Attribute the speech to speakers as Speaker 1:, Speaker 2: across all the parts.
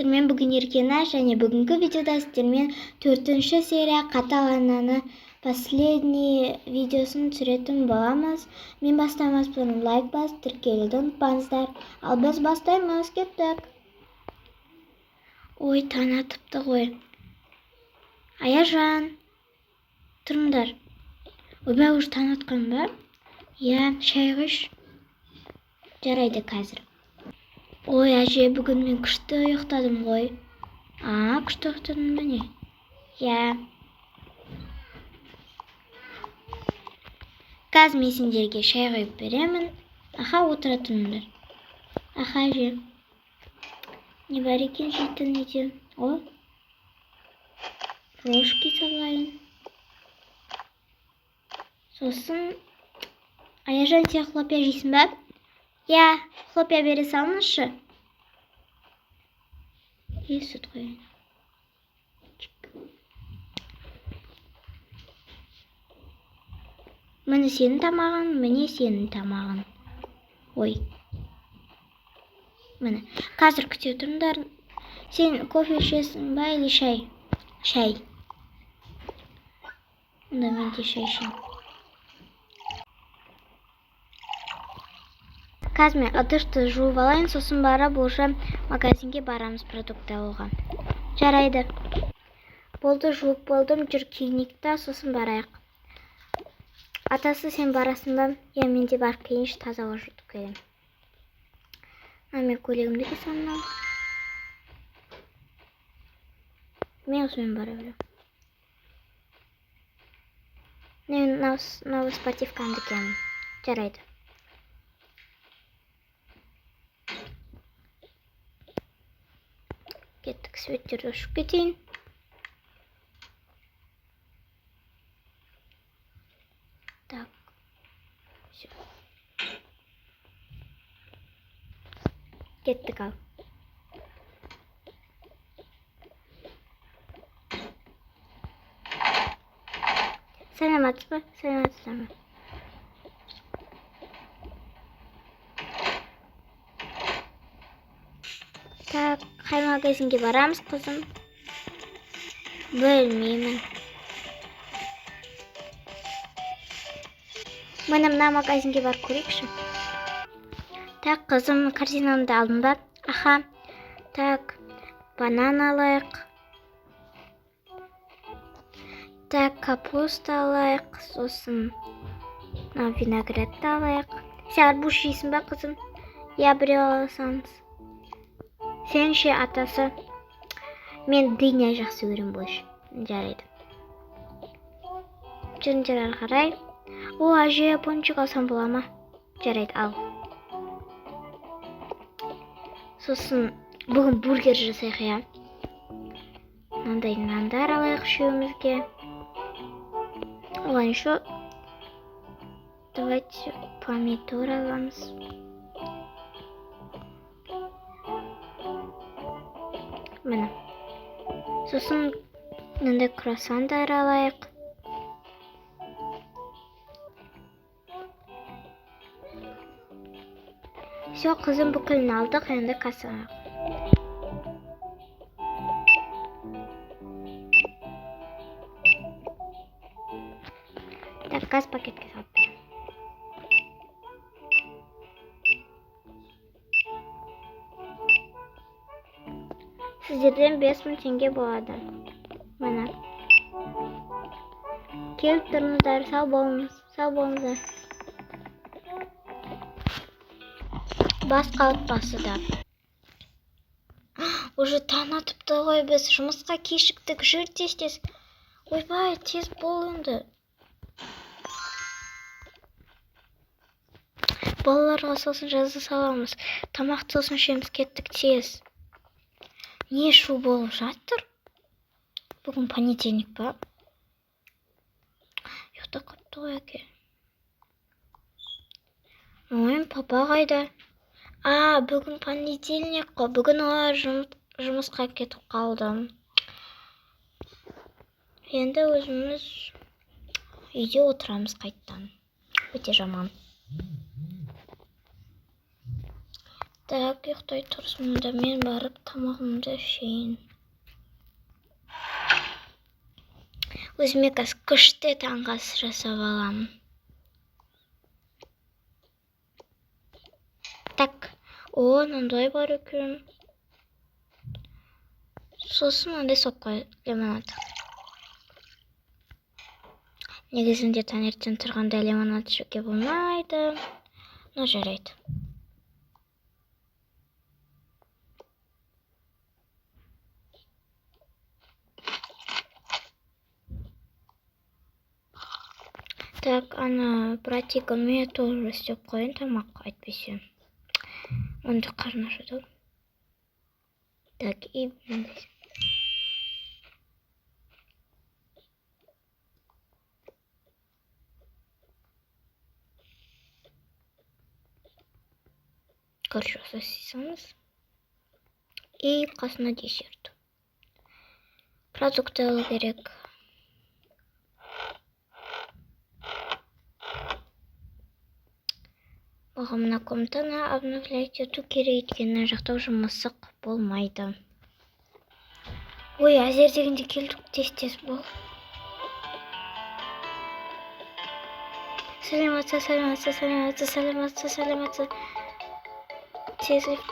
Speaker 1: Мен бүгін Еркена және бүгінгі видеода сіздермен 4-ші серия Қатал Ананы последний видеосын түсіретін боламыз. Мен бастамас бұрын лайк басып тіркелуді ұмытпаңыздар. Ал біз бастаймыз, кеттік. Ой, танытыпты ғой. Аяжан, тұрыңдар. Ойбай, уж танытқан ба? Я, шай қойш. Жарайды қазір. Ой, әже, бүгін мен күшті ұйықтадым ғой. Күшті ұйықтадым ба не? Я. Қазір мен сендерге шай қойып беремін. Отыра тұрыңдар. Әже. Не бар екен жейтін үйде? Ложки салайын. Сосын, Аяжан, сен хлопья жейсің ба? Я, хлопья бере салыңызшы. Сүт қойын. Міне сенің тамағың, міне сенің тамағың. Ой. Міне, қазір күте тұрыңдар. Сен кофе ішесің ба, или шай? Шай. Онда мен де шай ішемін. Қазір мен ыдышты жуып алайын, сосын барып уже магазинге барамыз продукт алуға. Жарайды. Болды, жуып болдым, жүр киінейік, сосын барайық. Атасы, сен барасың ба? Я, мен де барып келейінші, таза ауа жұтып келемін. Мен көйлегімді кисем. Мен осымен бара беремін. Мен новый спортивкамды киемін. Жарайды. Кеттік, светтерді ұшып кетейін. Так. Все. Кеттік ал. Саламатсыз ба? Саламатсыз ба? Так, қай магазинге барамыз, қызым? Білмеймін. Міне мына магазинге барып көрейікші. Так, қызым, корзинамды алдым ба? Так, банан алайық. Так, капуста алайық. Сосын виноградты алайық. Сен арбуз жейсің ба, қызым? Я, біреу аласаңыз. Сен ше, атасы? Мен дыня жақсы көрем больше. Жарайды. Жүріңдер ары қарай. Әже, пончик алсам бола ма? Жарайды, ал. Сосын бүгін бургер жасайық, я. Мынандай нандар алайық үшеумізге. Оған еще давайте помидор аламыз. Міне. Сосын мынандай круассандар алайық. Все, қызым, бүкілін алдық, енді кассаға. Так, газ пакетке салып беремін. Сіздерден 5000 теңге болады. Міне. Келіп тұрыңыздар, сау болыңыздар. Бас қалыппасы да. Уже таң атыпты ғой, біз жұмысқа кешіктік, жүр тез. Ойбай, тез бол енді. Балаларға сосын жаза саламыз. Тамақты сосын ішеміз, кеттік тез. Не шу болып жатыр? Бүгін понедельник ба? Ұйықта қапты ғой әке. Ой, папа қайда? Бүгін понедельник қой. Бүгін олар жұмысқа кетіп қалдым. Енді өзіміз үйде отырамыз қайттан. Өте жаман. Так, ұйықтай тұрсын да мен барып тамағымды ішейін. Өзіме қазір күшті таңғы ас жасап аламын. Так, мынандай бар екен. Сосын мынандай соққы лимонад. Негізінде таңертең тұрғанда лимонад ішуге болмайды. Но жарайды. Так, ана братигіме тоже істеп қойын тамақ әйтпесе. Онда қарны ашыды. Так, и мындай. Короче, сосисіміз. И қасына десерт. Продукты алу керек. Маған мына комнатаны обновлять ету керек, өйткені жақта уже мысық болмайды. Ой, әзер дегенде келдік, тез бол. Сәлеметсіз. Тезірек.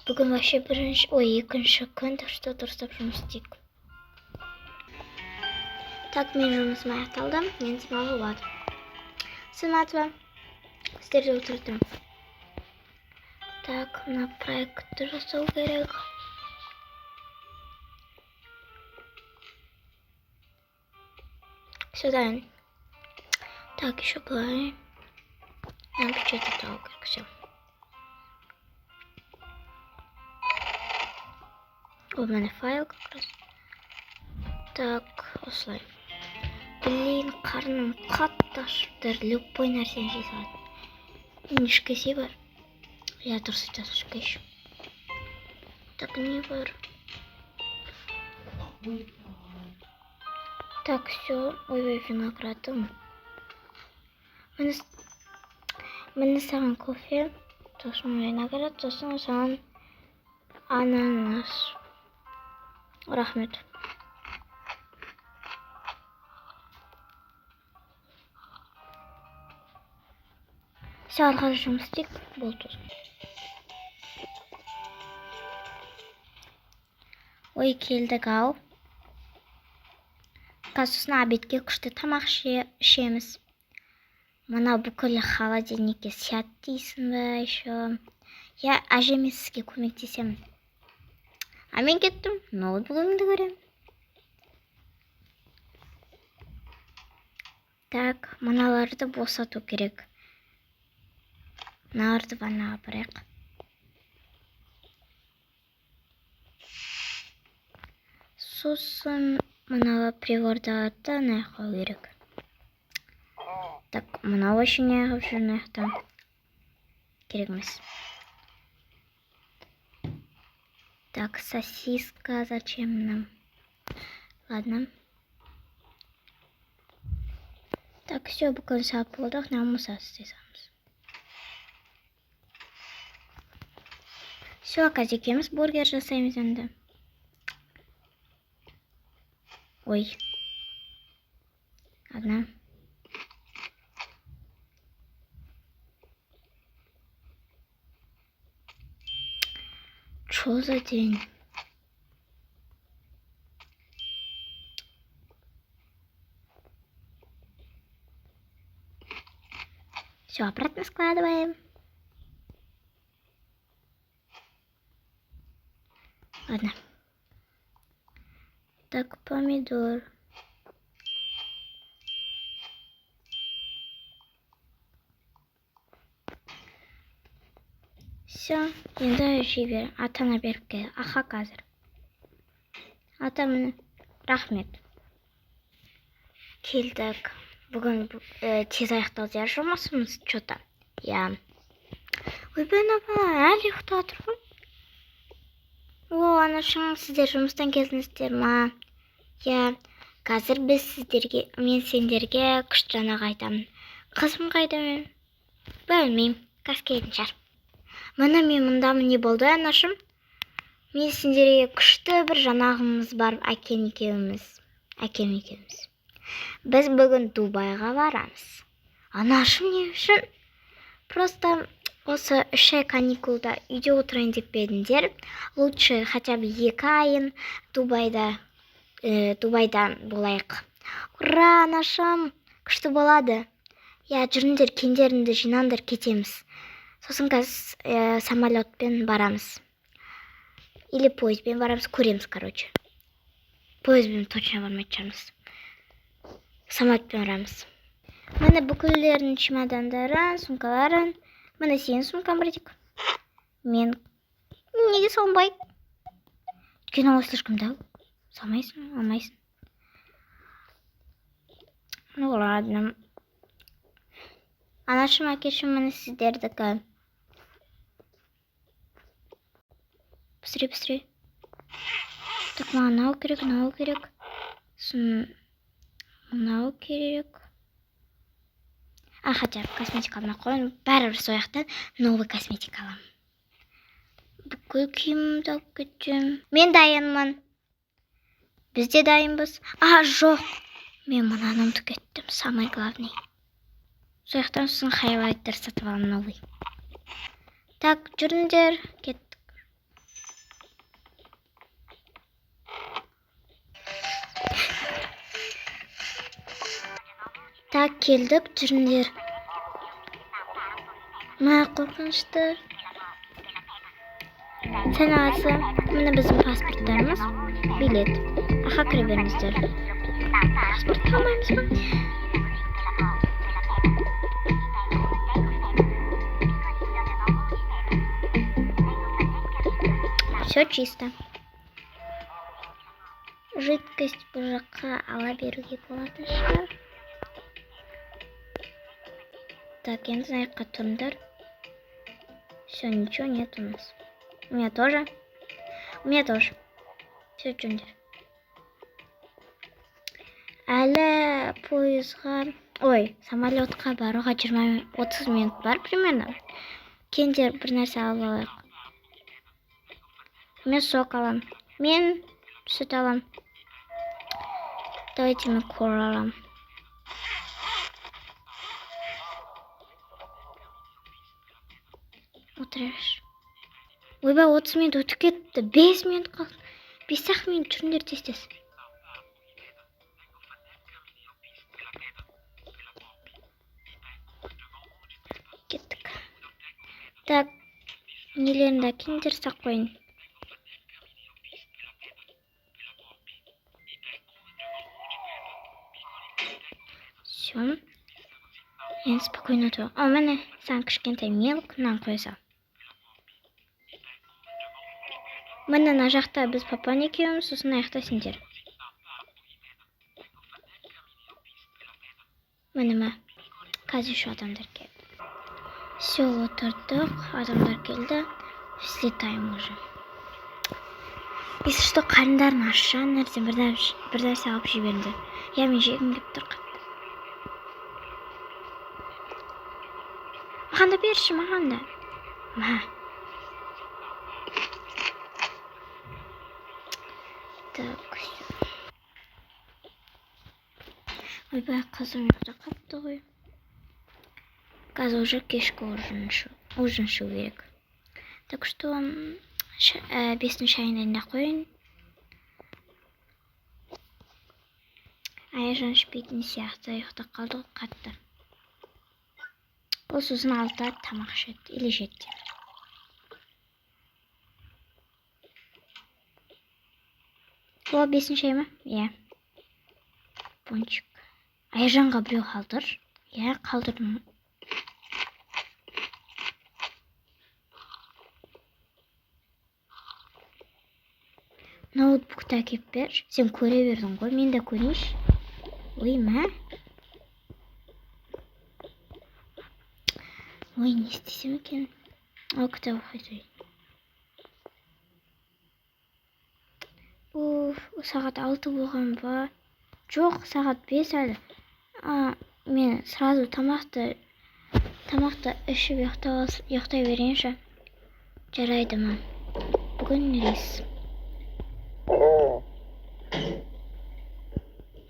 Speaker 1: Бүгін вообще екінші күн, так что дұрыстап жұмыс істейік. Так, мен жұмысым аяқталды, мен демалуға болады. Сәлеметсіз бе? Сіздерде отырдым. Так, мына проектті жасау керек. Все дайын. Так, еще былай. Нам печатать алу керек, все. У мене файл как раз. Так, осылай. Блин, қарным қатты ашыптыр. Любой нәрсені жей салады. Ішкесе бар. Я дұрыс айтасың, ішкейші. Так, не бар. Так, все. Ой, виноградым. Мені саған кофе, сосын виноград, сосын саған ананас. Рахмет. Все, арқада жұмыс істейік, болды. Ой, келдік ау. Сосын обедке күшті тамақ ішеміз. Мына бүкіл холодильникке сят дейсің бе еще. Я әжеме сізге көмектесемін. А мен кеттім, ноутбугымды көрем. Так, мыналарды босату керек. Мыналарды ваннаға апарайық. Сосын мыналы прибордарды аяққа керек. Так, мынау үшін аяқып жүрін аяқтан. Керек емес. Так, сосиска зачем нам? Ладно. Так, все, бүкіл сап болдық, намыс астайсамыз. Все, қазекеміз бургер жасаймыз енді. Ой. Ладно. Что за день? Все, обратно складываем. Ладно. Так, помидор. Все, енді жей атана беріп кел. Аха қазір. Атамын рахмет. Келдік. Бүгін тез аяқталды жұмысымыз что-то. Я. Ой, ben әлі ұйықтап тұрмын. О, анашың, сіздер жұмыстан келдіңіздер ма? Я. Қазір мен сендерге күш жаңағы айтамын. Қызым қайда мен? Білмеймін, каскейден шығар. Міне мен мұндамын, не болды анашым? Мен сендерге күшті бір жаңағымыз бар, әкем екеуміз. Біз бүгін Дубайға барамыз. Анашым не үшін? Просто осы 3 ай каникулда үйде отырайын деп едіңдер. Лучше хотя бы 2 айын Дубайда болайық. Ура, анашым, күшті болады. Я, жүріңдер, киімдеріңді жинаңдар, кетеміз. Сосын қазір самолетпен барамыз. Или поездбен барамыз, көреміз, короче. Поездбен точно бармайтын шығармыз. Самолетпен барамыз. Міне бүкілдердің чемодандарын, сумкаларын. Міне сенің сумкаң, братик. Мен неге салынбай? Өйткені ол слишком дәу. Салмайсың, алмайсың. Ну ладно. Анашым, әкешім, міне сіздердікі. Быстрее. Так, мынау керек. Мынау керек. Хотя косметика алмай қойын. Бәрібір сояқтан новый косметика аламын. Бүкіл киімімді алып кетем. Мен дайынмын. Біз де дайынбыз. Жоқ. Мен мынаны ұмытып кеттім. Самый главный. Сояқтан сосын хайлайттер сатып аламын новый. Так, жүріңдер. Кеттік. Так, келдік, жүріңдер. Мә, қорқынышты. Сән ағасы, міне біздің паспорттарымыз, билет. Кіре беріңіздер. Паспортты алмаймыз ба? Все чисто. Жидкость бұл жаққа ала беруге болатын шығар. Так, енді аяққа тұрыңдар. Все, ничего нет у нас. У меня тоже. Все, жүріңдер. Әлі пойызға... самолетқа баруға 20-30 минут бар примерно. Кендер бір нәрсе алып алайық. Мен сок алам. Мен сүт алам. Давайте мен кола алам. Отыраш. Ойбай, 30 минут өтіп кетті. 5 минут қалды. 5 минут жүріңдер тез. Кеттік. Так, нелерінде кендер сақ қойын. Все. Енді спокойно тұр. Міне, сән кішкентай мелк нан қойса. Міне на жақта біз папан екеуміз, сосын аяқта сендер. Міне қазір еще адамдар келді. Все, отырдық, адамдар келді. Слетаем уже. Если что, қарындарын ашша, нәрсе бір нәрсе алып жіберіңдер. Мен жегім келіп тұр. Маған да берші, маған да. Так, все. Ойбай, қызым ұйықта қапты ғой. Қазір уже кешкі ужин ішу керек. Так что 5-ін шайын да қойын. Аяжан ішпейтін сияқты ұйықта қалды қатты. Ол сосын 6-та тамақ ішеді, или 7-те. О, 5-ін шай ма? Пончик. Аяжанға біреу қалдыр. Қалдырдым. Ноутбукта әкеп бер. Сен көре бердің ғой, мен де көрейш. Не істесем екен? Кітап оқиды. Сағат 6 болған ба? Жоқ, сағат 5 әлі. Мен сразу тамақты ішіп ұйықтай берейінші. Жарайды ма? Бүгін рейс.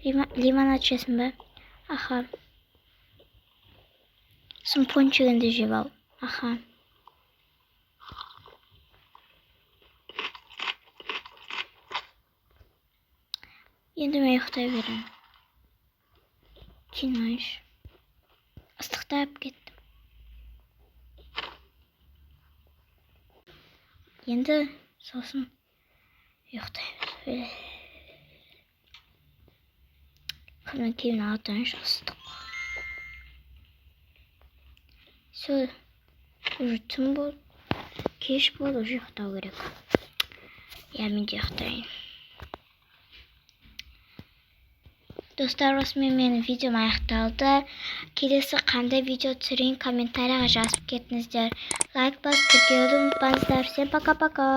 Speaker 1: Лимонад ішесің бе? Аха. Сын пончигіңді жеп ал. Аха. Енді мен ұйықтай берейін. Кино іш. Ыстықтап кеттім. Енді сосын ұйықтай берейін. Қымын кейін алтын ыстық. Все, уже түн болды. Кеш болды, уже ұйықтау керек. Мен де ұйықтайын. Достар, осымен менің видеом аяқталды. Келесі қандай видео түсірейін комментарияға жазып кетіңіздер. Лайк басып тіркеуді ұмытпаңыздар. Всем пока-пока.